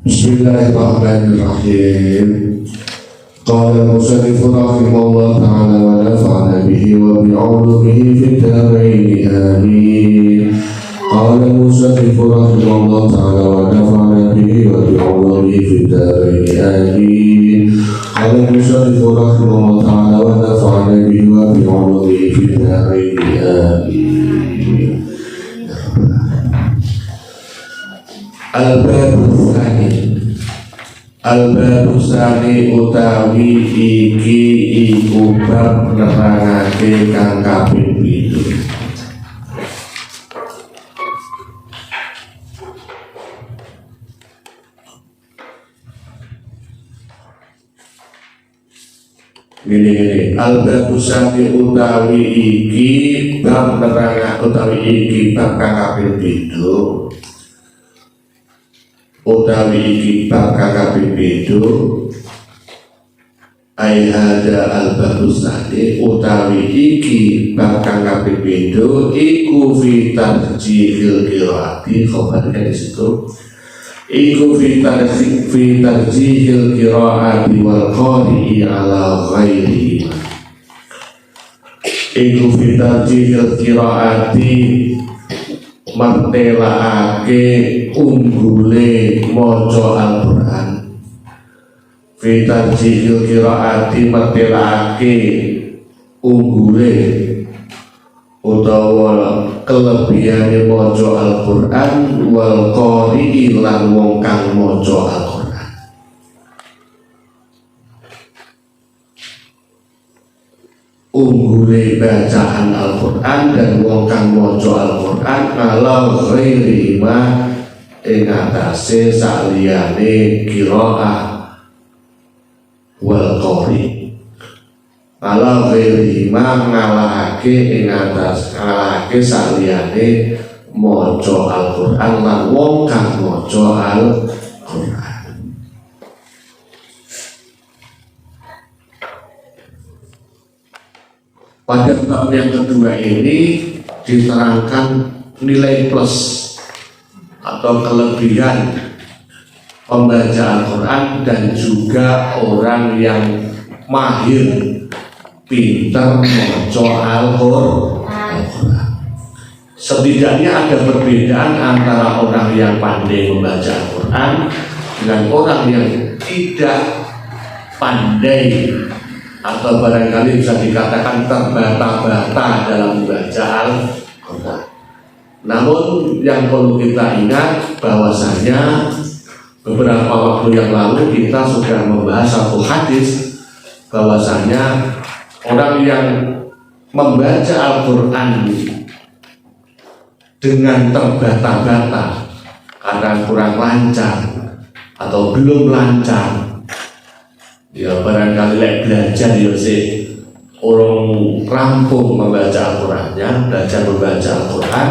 Bismillahirrahmanirrahim. Qala al-musannif rahimahullah ta'ala wa nafa'ana bihi wa bi'ulumihi fid dharain amin. Qala al-musannif rahimahullah ta'ala wa nafa'ana bihi wa bi'ulumihi fid dharain amin. Qala al-musannif rahimahullah ta'ala wa nafa'ana bihi wa bi'ulumihi fid dharain amin. Al-babu tsani utawi iki iku bab nerangake kang kaping 7. Gini, al-babu tsani utawi iki bab nerangake utawi iki bab kang kaping 7. Utawi iki bab kaping 7 ai hada al-babus tsani utawi iki bab kaping 7 iku fi tarjihil qiraati khabarnya di situ iku fi tarjihil qiraati wal qari'i ala ghairi iku fi tarjihil qiraati martelaake unggule maca Al-Qur'an fi tarjihil qiraati martelaake unggule utawa kelebihane maca Al-Qur'an wal qari'i lan wong kang maca Al-Qur'an. Unggule bacaan Al-Qur'an dan wong kang maca Al-Qur'an ala ghairi ma ing atase saliyane qiraah wal qari. Ala ghairi ma ngalahake ing atas ngalahake saliyane maca Al-Qur'an lan wong kang maca Al-Qur'an. Pada bab yang kedua ini diterangkan nilai plus atau kelebihan pembaca Al-Quran dan juga orang yang mahir pintar membaca Al-Quran. Setidaknya ada perbedaan antara orang yang pandai membaca Al-Quran dengan orang yang tidak pandai atau barangkali bisa dikatakan terbata-bata dalam membaca Al-Quran. Namun yang perlu kita ingat bahwasanya beberapa waktu yang lalu kita sudah membahas satu hadis bahwasanya orang yang membaca Al-Quran dengan terbata-bata kadang kurang lancar atau belum lancar, ya barangkali belajar ya sih orang rampung membaca Al-Qurannya, belajar membaca Al-Quran,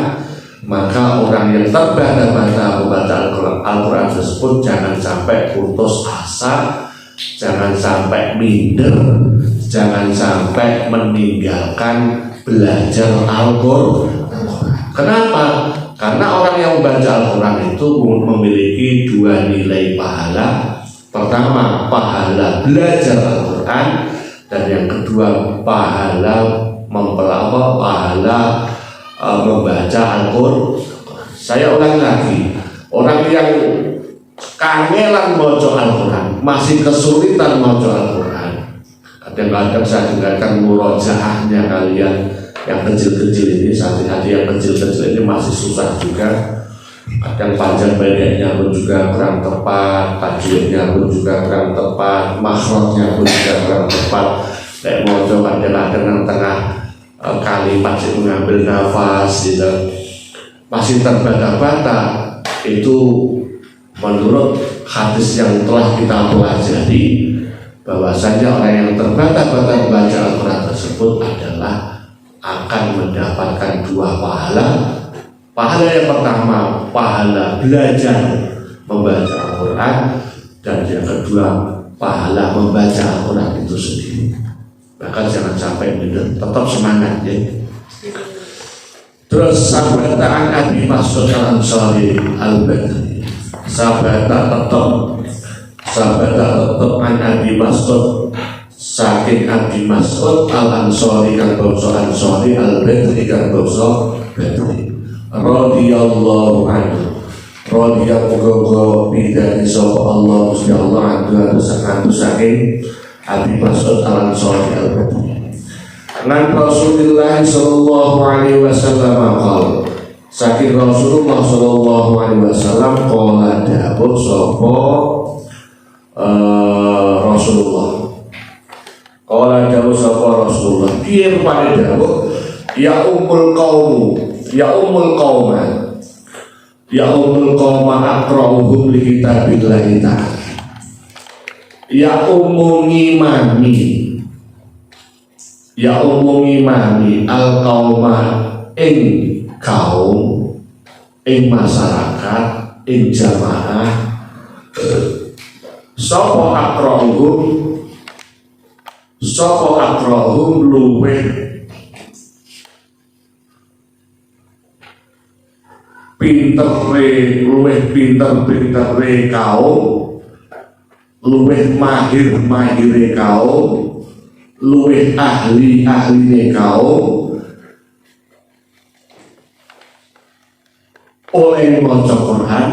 maka orang yang terbata-bata membaca Al-Quran tersebut jangan sampai putus asa, jangan sampai minder, jangan sampai meninggalkan belajar Al-Quran. Kenapa? Karena orang yang membaca Al-Quran itu memiliki dua nilai pahala. Pertama, pahala belajar Al-Quran, dan yang kedua pahala membaca Al-Quran. Saya ulang lagi, orang yang kangelan baca Al-Quran, masih kesulitan baca Al-Quran, kadang-kadang saya dengarkan murojaahnya kalian yang kecil-kecil ini, hati-hati yang kecil-kecil ini masih susah juga. Kadang panjang pendeknya pun juga kurang tepat, tajwidnya pun juga kurang tepat, makhrajnya pun juga kurang tepat. Kayak mojo kadang-kadang tengah kalimat itu mengambil nafas gitu, masih terbata-bata. Itu menurut hadis yang telah kita pelajari bahwasanya orang yang terbata-bata membaca Al-Quran tersebut adalah akan mendapatkan dua pahala. Pahala yang pertama, pahala belajar membaca Al-Quran, dan yang kedua, pahala membaca Al-Quran itu sendiri. Maka jangan sampai minder, tetap semangat ya. Terus sahabat Abi Mas'ud Al-Ansari Al-Badri, sahabat tetap Sahabat tetep an Abi Mas'ud saking Abi Mas'ud al-Ansori kang bangsa Ansori al-Badri kang bangsa Badri radhiyallahu anhu radhiyallahu bidani sapa Allah Gusti Allah anhu saking Abi Mas'ud al-Ansori al-Badri nan Rasulullah sallallahu alaihi wasallam qala saking Rasulullah sallallahu alaihi wasallam qala dawuh sapa Rasulullah qala dawuh sapa Rasulullah piye rupane dawuh ya ummul qauma aqra'uhum li kitabillahi ta'ala ya umum imami al qauma ing kaum ing masyarakat ing jamaah sapa akrahum luweh pinter-pintere kaum luweh mahir-mahire kaum luweh ahli-ahline kaum oleh maca Quran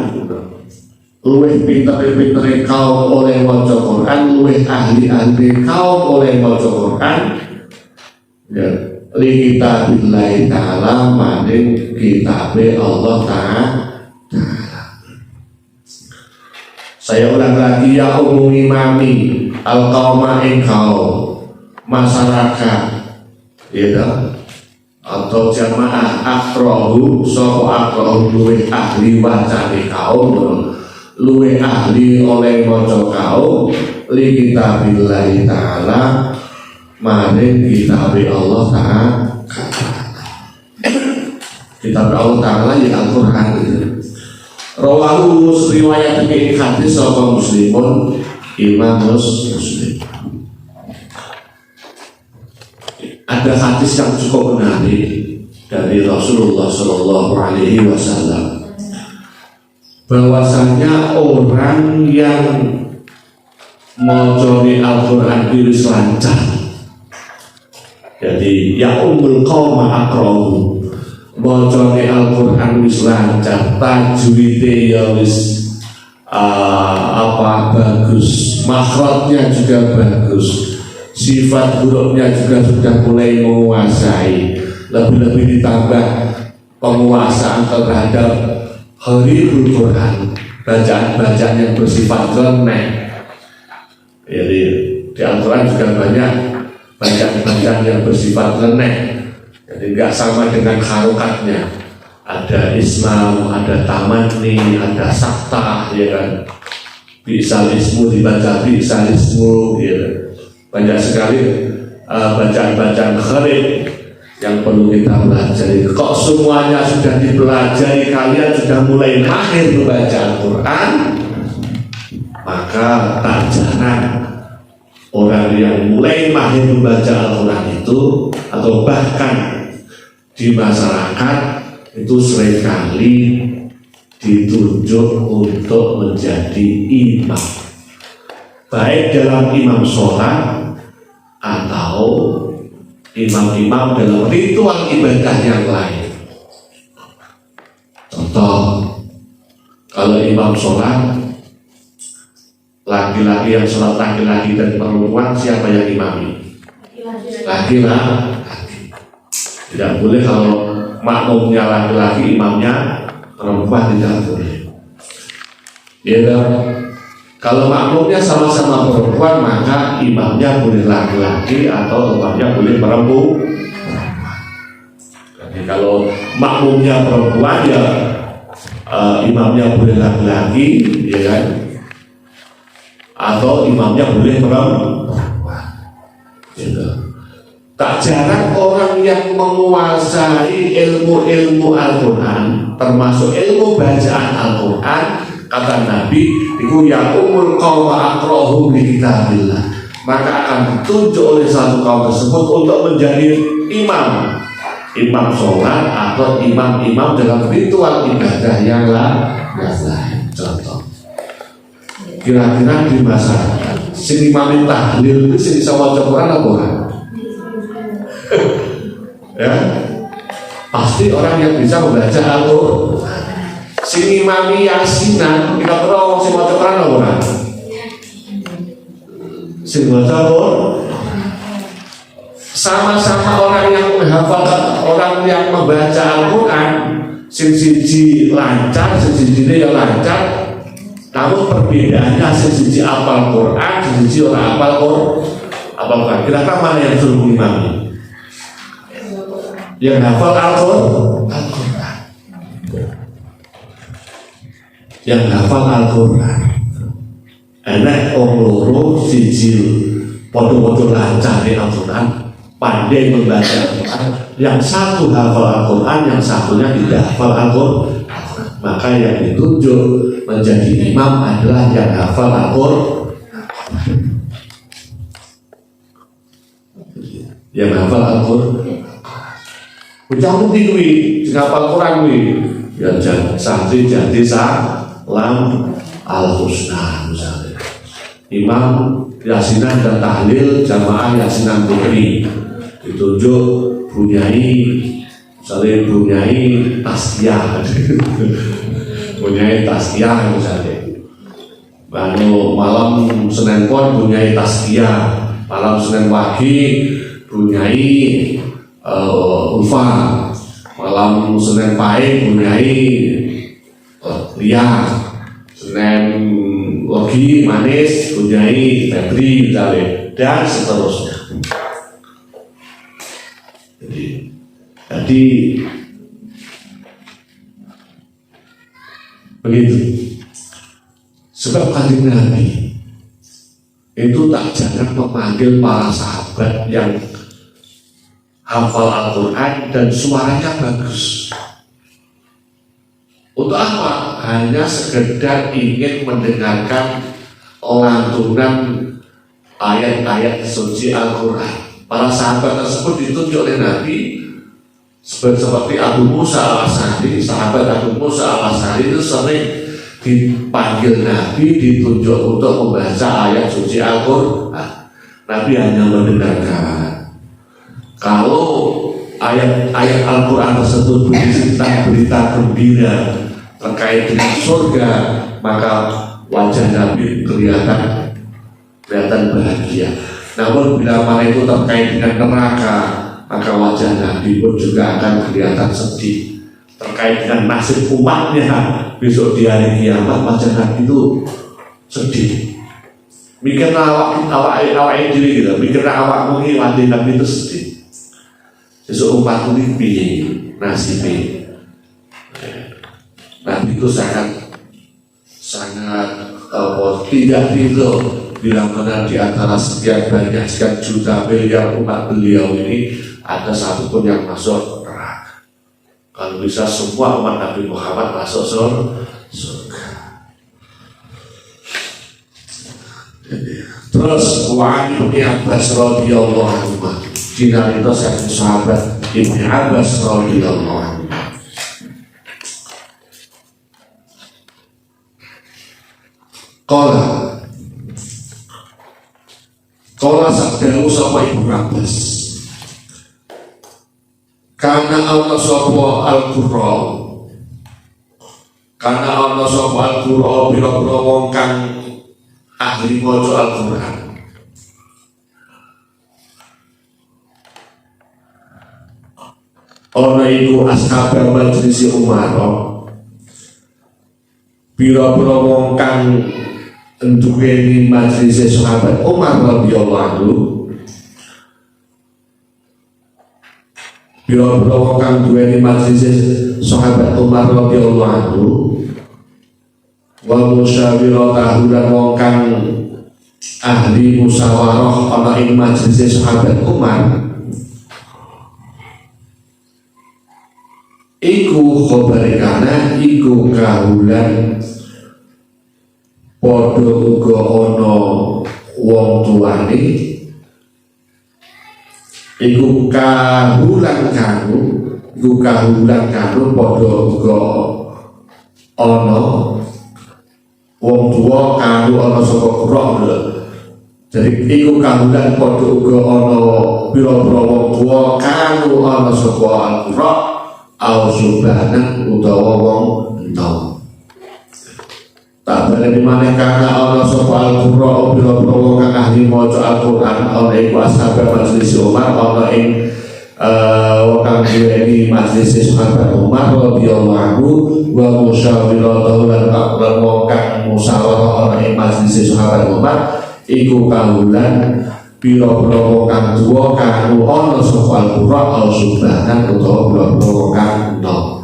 luwih pinter-pintere kaum oleh maca Quran, luwih ahli-ahli kaum oleh maca Quran. Ya, li kitabillahi ta'ala maning kitabe Allah Ta'ala. Saya ulang lagi ya umum imami al-qauma ing kaum masyarakat ya atau jamaah akrahu sapa akrahu luwih ahli wacane kaum luwih ahli oleh maca kaum li kitabillahi ta'ala maring kitabe Allah Ta'ala kitab Allah Ta'ala ya Al-Quran rawahu riwayat ini hadis sapa muslimun Imam Muslim. Ada hadis yang cukup menarik dari Rasulullah Shallallahu Alaihi Wasallam bahwasanya orang yang mocori Al-Quran itu lancar. Jadi ya umul qauma aqra'u mocori Al-Quran wis lancar, tajwide ya wis bagus, makhrajnya juga bagus, sifat hurufnya juga sudah mulai menguasai, lebih-lebih ditambah penguasaan terhadap Hariful Quran, bacaan-bacaan yang bersifat renek. Jadi di Al-Quran juga banyak bacaan-bacaan yang bersifat renek, jadi nggak sama dengan harokatnya. Ada ismam, ada tamanni, ada sakta, ya kan? Bisal ismu dibaca bisal ismu, ya kan? Banyak sekali bacaan-bacaan kharif yang perlu kita pelajari. Kok semuanya sudah dipelajari, kalian sudah mulai mahir membaca Al-Quran, maka tak jarang orang yang mulai mahir membaca Al-Quran itu, atau bahkan di masyarakat itu seringkali ditunjuk untuk menjadi imam, baik dalam imam sholat atau imam-imam dalam ritual ibadah yang lain. Contoh, kalau imam sholat laki-laki yang sholat laki-laki dan perempuan, siapa yang imami? Laki-laki. Tidak boleh kalau makmumnya laki-laki, imamnya perempuan, tidak boleh. Ya, kalau makmumnya sama-sama perempuan, maka imamnya boleh laki-laki atau imamnya boleh perempuan. Jadi kalau makmumnya perempuan, ya imamnya boleh laki-laki, ya kan? Atau imamnya boleh perempuan. Gitu. Tak jarang orang yang menguasai ilmu-ilmu Al-Quran, termasuk ilmu bacaan Al-Quran, kata Nabi, itu ya umul qauma aqra'uhum li kitabillah, maka akan ditunjuk oleh satu kaum tersebut untuk menjadi imam sholat atau imam dalam ritual ibadah yang lain. Contoh, Kira-kira di masyarakat sing imam tahlil itu sing iso maca Quran apa ora? Ya, pasti orang yang bisa membaca Al-Quran. Sing imami yasinan kira-kira wong sing maca Quran apa ora? Sing maca sama-sama orang yang menghafal, orang yang membaca Al-Quran, sing siji lancar, sing siji ya lancar. Namun perbedaannya sing siji apal Quran, sing siji ora apal Quran. Kira-kira mana yang suruh imami? Yang hafal Al-Quran. Yang hafal Al-Quran. Enak loro siji podo-podo lancar di Al-Quran, pandai membaca Al-Quran. Yang satu hafal Al-Quran, yang satunya tidak hafal Al-Quran. Maka yang ditunjuk menjadi imam adalah yang hafal Al-Quran. Yang hafal Al-Quran. Bocah putih kuwi, sing hafal Quran kuwi, ya santri jadi salam Al-Husna misalnya. Imam yasinan dan tahlil jamaah yasinan putri ditunjuk bunyai, misalnya bunyai tasqiyah, bunyai tasqiyah misalnya. Lalu malam Senin Pon bunyai tasqiyah, malam Senin Wage bunyai Ufa, malam Senin Pahing bunyai Lia, Senin Legi Manis bunyai Febri misalnya, dan seterusnya. Jadi begitu. Sebab kanjeng Nabi itu tak jarang memanggil para sahabat yang hafal Al-Quran dan suaranya bagus. Untuk apa? Hanya sekedar ingin mendengarkan lantunan ayat-ayat suci Al-Quran. Para sahabat tersebut ditunjuk oleh Nabi seperti Abu Musa al-Asy'ari. Sahabat Abu Musa al-Asy'ari itu sering dipanggil Nabi, ditunjuk untuk membaca ayat suci Al-Quran. Nabi hanya mendengarkan. Kalau ayat-ayat Al-Quran tersebut berisi tentang berita gembira terkait dengan surga, maka wajah Nabi kelihatan bahagia. Namun bila mana itu terkait dengan neraka, maka wajah Nabi pun juga akan kelihatan sedih. Terkait dengan nasib umatnya besok di hari kiamat, wajah Nabi itu sedih. Mikir awak diri gitu, mikir awak mungkin wajah Nabi itu sedih. Besok umat ini piye nasibnya. Nabi itu sangat tidak ridho bila mana di antara sekian banyak sekian juta miliar umat beliau ini ada satu pun yang masuk neraka. Kalau bisa semua umat Nabi Muhammad masuk surga. Terus Wa'an Ibn Abbas radhiyallahu anhu, dinaritos yang sahabat Ibn Abbas radhiyallahu anhu. Qala sabdahu sapa Ibnu Abbas, karena Allah sapa Al-Qurra, karena Allah sapa Al-Qurra biro-biro wong kang ahli maca Al-Qur'an. Ana iku ashabar majlis Umar, biro-biro wong kang duweni majelis sahabat Umar radhiyallahu anhu. Biro-biro wong kang duweni majelis sahabat Umar radhiyallahu anhu, wa musyawiratahu dan wong kang ahli musyawarah ana ing majelis sahabat Umar. Iku khobarikana iku kahulan padha uga ana wong tuane. Iku kahulan kanu padha uga ana wong tuwa kanggo ana saka qurra. Jadi iku kanggulan padha uga ana pira-pira wong tuwa kanggo ana saka al-qurra au subhanan utawa wong entom. Tak balik dimana karena Allah sapa al-qurra pira-pira wong kang ahli maca Al-Qur'an ana iku ashabe majelis Umar ana ing wong kang duweni majelis sahabat Umar radhiyallahu anhu wa musyawiratahu lan wong kang musyawarah ana ing majelis sahabat Umar iku kanggulan pira-pira wong kang tuwa kang ana saka Al-Qur'an subhanan utawa pira-pira wong kang entom.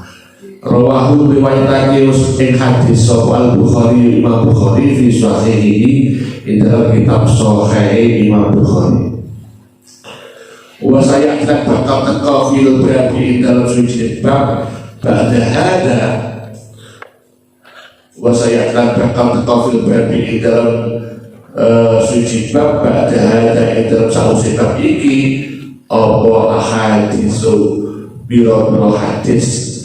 Rawahu riwayatake ing hadis sapa Al-Bukhari Imam Bukhari fi sahihihi ing dalam kitab Sahih Imam Bukhari. Wa saya akan bakal teka fil babi dalam suci bab ba'da hada. Wa saya akan bakal teka fil babi dalam suci bab ba'da hada dalam sausi bab iki apa ahadisu biro-biro hadis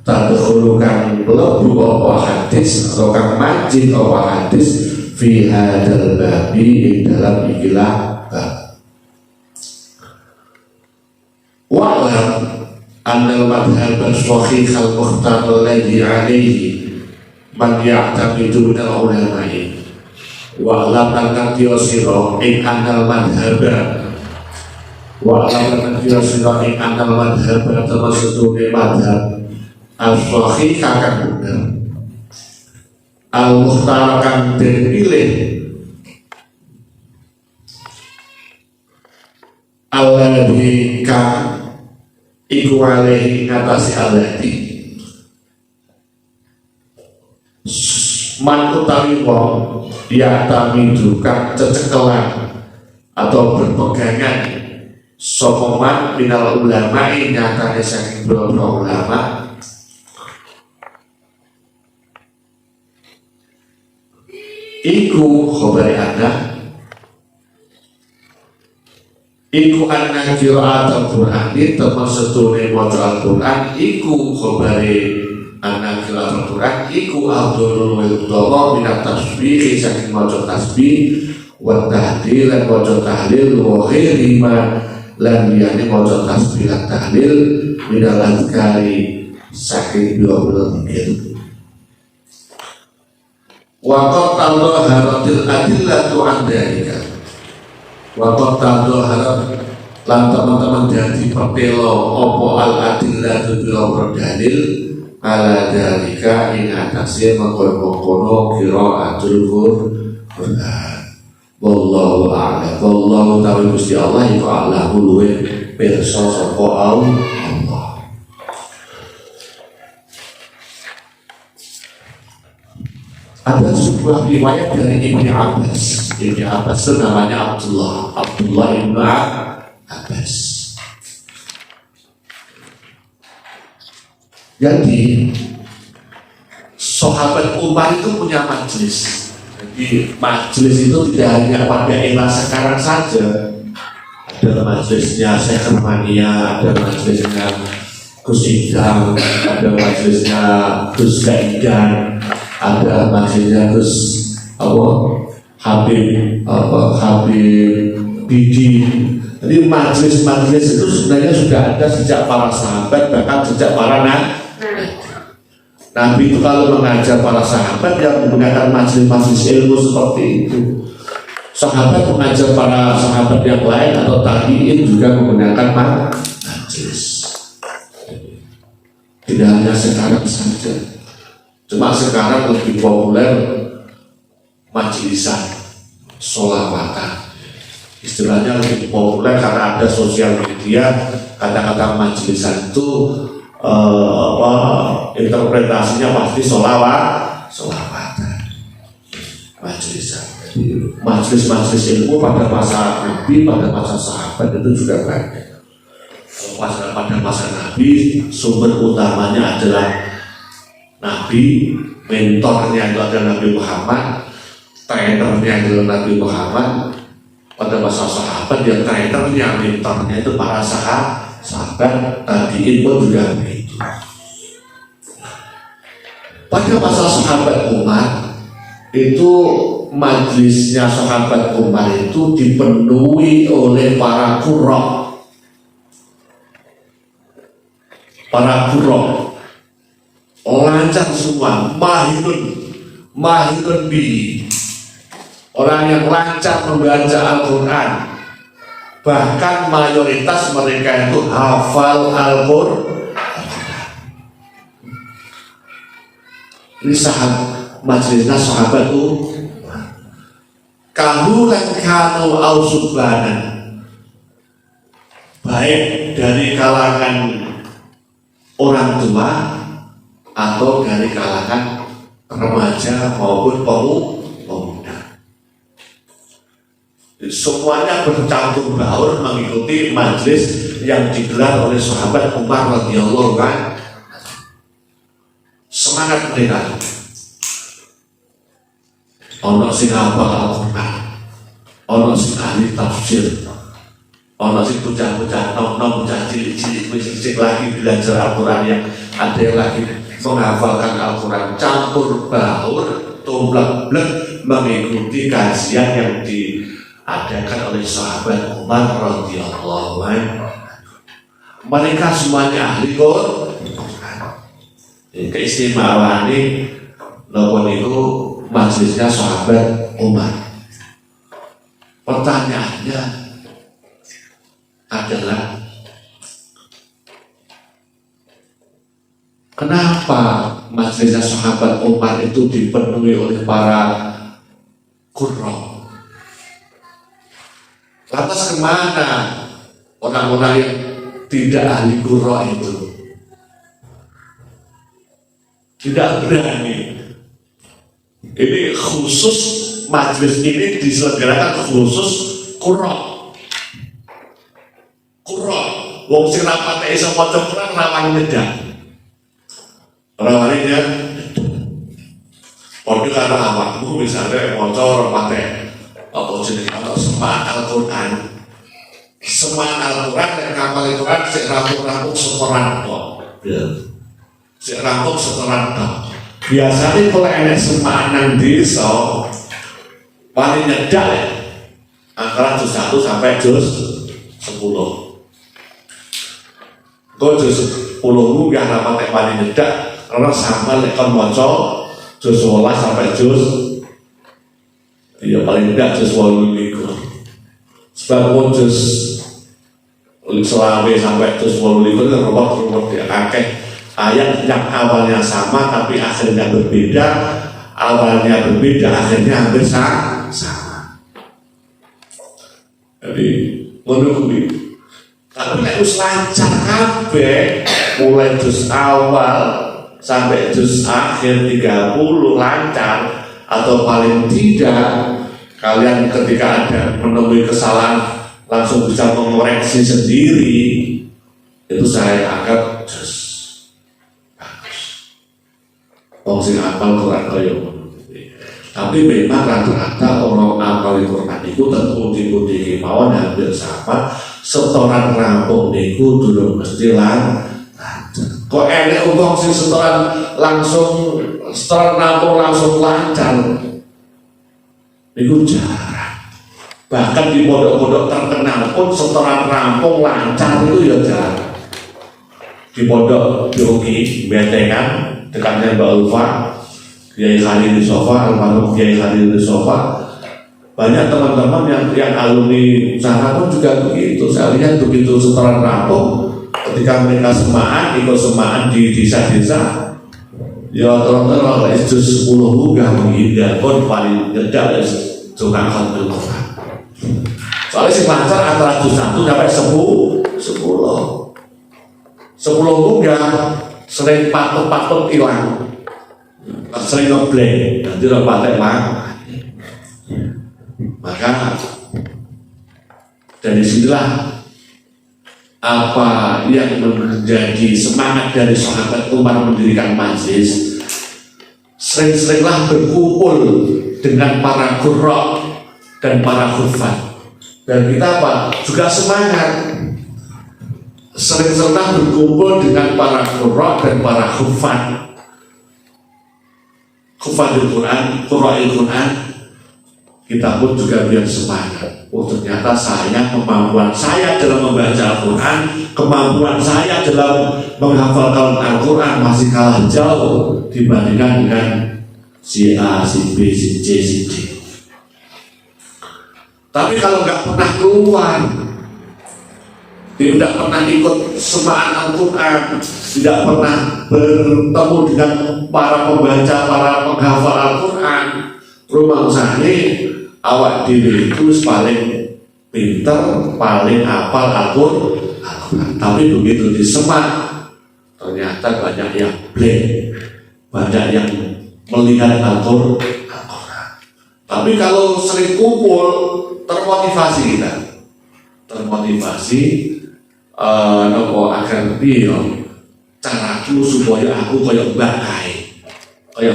tadkhulukan lebu apa hadis atau kang majid apa hadis fi hadal babi dalam ikilah bab. Wa'lam annal madhhab as-sahih al-mukhtar alladhi alayhi man ya'taqidu min al-ulama'i. Wa'lam lan tiyosira ing annal madhhab wa'lam lan tiyosira ing annal madhhab termasuk madhhab al-sahih akan benar al-mukhtar akan dipilih alladhi kan iku alaihi ngatasi alladhi man utawi wong ya tamidu kang cecekelan atau berpegangan sapa man minal ulama nyatane saking boro ulama iku khabari ana iku anna qira'at al-Qur'an termasuk tune maca Al-Qur'an iku khabari anna qira'at al-Qur'an iku afdhalul utawa minat tasbih saking maca tasbih wa tahlil lan maca tahlil wa ghairi ma lan liyane maca tasbih lan tahlil minal azkari saking biro-biro zikir. Waqat tadhaharatil adillatu an dzalika. Waqat tadhaharat lan teman-teman jadi pertelo apa al adillatu bil dalil ala dzalika ing atase mengkono qiraatul Qur'an. Wallahu a'lam. Wallahu ta'ala Gusti Allah iku a'lamu luwih pirsa saka Allah. Ada sebuah riwayat dari Ibnu Abbas. Ibnu Abbas itu namanya Abdullah Ibnu Abbas. Jadi sahabat Umar itu punya majelis. Jadi majelis itu tidak hanya pada era sekarang saja. Ada majelisnya Syekh Mania, ada majelisnya Gus Idam, ada majelisnya Gus Gaidan, ada majelisnya Gus Habib Bidi. Jadi majelis-majelis itu sebenarnya sudah ada sejak para sahabat, bahkan sejak para Nabi itu kalau mengajar para sahabat yang menggunakan majelis-majelis ilmu seperti itu. Sahabat mengajar para sahabat yang lain atau tabi'in juga menggunakan majelis. Tidak hanya sekarang saja. Cuma sekarang lebih populer majlisan, sholawatan. Istilahnya lebih populer karena ada sosial media. Kata-kata majlisan itu interpretasinya pasti sholawatan, majlisan. Majlis-majlis ilmu pada masa Nabi, pada masa sahabat itu juga banyak. Pada masa Nabi sumber utamanya adalah Nabi, mentornya itu adalah Nabi Muhammad, trainernya adalah Nabi Muhammad. Pada masa sahabat ya trainernya, mentornya itu para sahabat, tabi'in pun juga begitu. Pada masa sahabat Umar itu majelisnya sahabat Umar itu dipenuhi oleh para qurra, lancar semua, mahirun bihi, orang yang lancar membaca Al-Quran, bahkan mayoritas mereka itu hafal Al-Quran. Ini majelisnya sahabat itu kahulan kanu au subbanan, baik dari kalangan orang tua atau dari kalangan remaja maupun pemuda. Semuanya bercampur baur mengikuti majelis yang digelar oleh sahabat Umar radhiyallahu anhu. Semangat mereka. Ono sing hafal Al-Quran, ono sing ahli tafsir, ono sing bocah-bocah nom-nom, bocah cilik-cilik lagi belajar Al-Quran, yang ada yang lagi menghafalkan Al-Quran, campur baur, tumblek-blek mengikuti kajian yang diadakan oleh sahabat Umar radhiyallahu anhu. Mereka semuanya ahli Quran. Keistimewaan ini nopo niku majelisnya sahabat Umar. Pertanyaannya adalah, kenapa majelisnya sahabat Umar itu dipenuhi oleh para qurra? Lantas kemana orang-orang yang tidak ahli qurra itu? Tidak berani. Ini khusus, majelis ini diselenggarakan khusus qurra. Wong sing rapate iso maca Quran rawan nyedak. Rawannya padha karo awakmu misalnya maca rapate apa jenenge ana semak Al-Quran. Semak Al-Quran nek ngapal Quran sik rampung-rampung setoran kok. Sik rampung setoran kok. Biasanya kalau enek semak nang desa paling nyedak antara juz 1 sampai juz 10. Kau juz 10 munggah rapate paling nyedak karena sama lek kon maca juz 11 sampai juz paling nyedak juz 8. Sebab juz 11 sampai juz 8 itu ruwet dia akeh. Ayat yang awalnya sama tapi akhirnya berbeda, akhirnya hampir sama. Jadi menurut tapi nek wis lancar kabeh mulai juz awal sampai juz akhir 30 lancar, atau paling tidak kalian ketika ada menemui kesalahan langsung bisa mengoreksi sendiri, itu saya anggap juz wong sing hafal Quran kaya ngono. Tapi memang rata-rata orang hafal Quran itu tentu pundi-pundi mawon hampir sama, setoran rampung niku durung mesti lancar. Kok enek wong sing setoran rampung langsung lancar. Niku jarang. Bahkan di pondok-pondok terkenal pun setoran rampung lancar itu ya jarang. Di pondok Jogi Bentengan dekatnya Mbak Ulfa, Kiai Khalil Sofa, almarhum Kiai Khalil Sofa, banyak teman-teman yang alumni sana pun juga begitu. Saya lihat begitu setoran rampung, ketika mereka ikut semaan di desa-desa, ya terus juz 10 munggah menghindar pun paling nyedak juga Khalil Sofa. Soalnya si lancar antara juz 1 sampai 10 munggah. Sering patut hilang, sering ngebleng, nanti rapatnya maka dari sinilah apa yang menjadi semangat dari sahabat Umar mendirikan majelis. Sering-seringlah berkumpul dengan para qurra dan para hufaz, dan kita juga semangat sering-seringlah berkumpul dengan para qurra dan para hufaz. hufadzul Quran, qurra'il Quran, kita pun juga biar semangat. Oh, ternyata kemampuan saya dalam membaca Al-Quran, kemampuan saya dalam menghafalkan Al-Quran masih kalah jauh dibandingkan dengan si A, si B, si C, si D. Tapi kalau nggak pernah keluar, tidak pernah ikut semaan Al-Quran, tidak pernah bertemu dengan para pembaca, para penghafal Al-Quran, rumah usahanya awak diri itu paling pinter, paling hafal Al-Quran. Tapi begitu disemak, ternyata banyak yang blank, banyak yang melihat Al-Quran. Tapi kalau sering kumpul, termotivasi kita, nopo akan piye caraku supaya aku kayak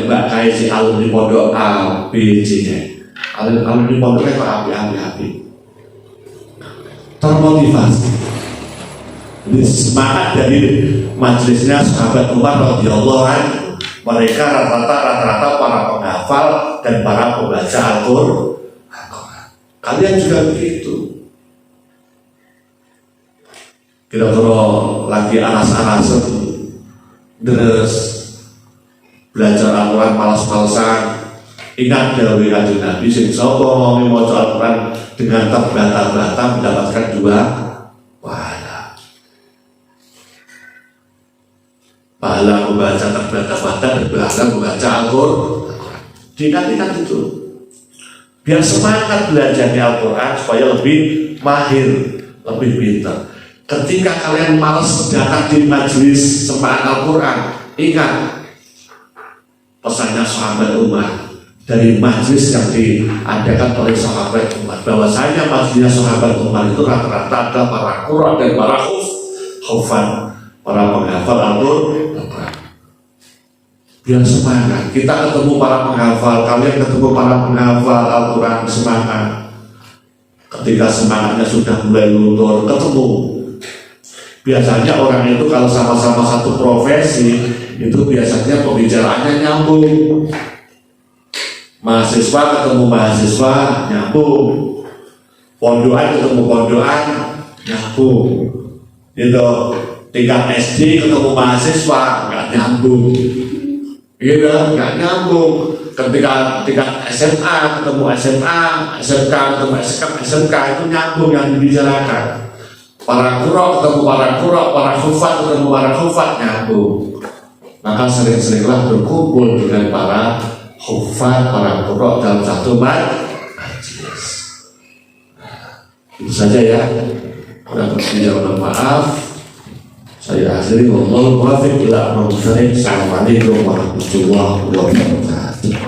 Mbak Kai si alumni pondok A, B, C. Alumni pondoknya kok api. Termotivasi. Ini semangat dari majelisnya sahabat Umar radhiyallahu anhu. Mereka rata-rata para penghafal dan para pembaca Al-Quran. Kalian juga begitu. Kira-kira lagi aras-arasan terus belajar Al-Quran malas-malasan. Ingat dawuh Kanjeng Nabi, sing sapa wong maca Al-Quran dengan terbata-bata mendapatkan 2 pahala. Pahala membaca terbata-bata dan pahala membaca Al-Quran. Diingat itu. Biar semangat belajarnya Al-Quran supaya lebih mahir, lebih pintar. Ketika kalian malas datang di majelis semaan Al-Quran, ingat pesannya sahabat Umar dari majelis yang diadakan oleh sahabat Umar, bahwasanya majelisnya sahabat Umar itu rata-rata ada para qurra dan para hufan, para penghafal Al-Quran. Biar semangat, kita ketemu para penghafal, kalian ketemu para penghafal Al-Quran, semangat. Ketika semangatnya sudah mulai luntur, ketemu. Biasanya orang itu kalau sama-sama satu profesi, itu biasanya pembicaraannya nyambung. Mahasiswa ketemu mahasiswa, nyambung. Pondokan ketemu pondokan, nyambung. Gitu. Tingkat SD ketemu mahasiswa, nggak nyambung. Gitu, nggak nyambung. Ketika tingkat SMA ketemu SMA, SMK ketemu SMK, itu nyambung yang dibicarakan. Para qurra ketemu para qurra, para hufat ketemu para hufat, nyambung. Maka sering-seringlah berkumpul dengan para hufat, para qurra dalam satu majelis. Itu saja ya. Kurang lebihnya mohon maaf. Saya akhiri, wallahu muwaffiq ila aqwamit thoriq. Assalamualaikum warahmatullahi wabarakatuh.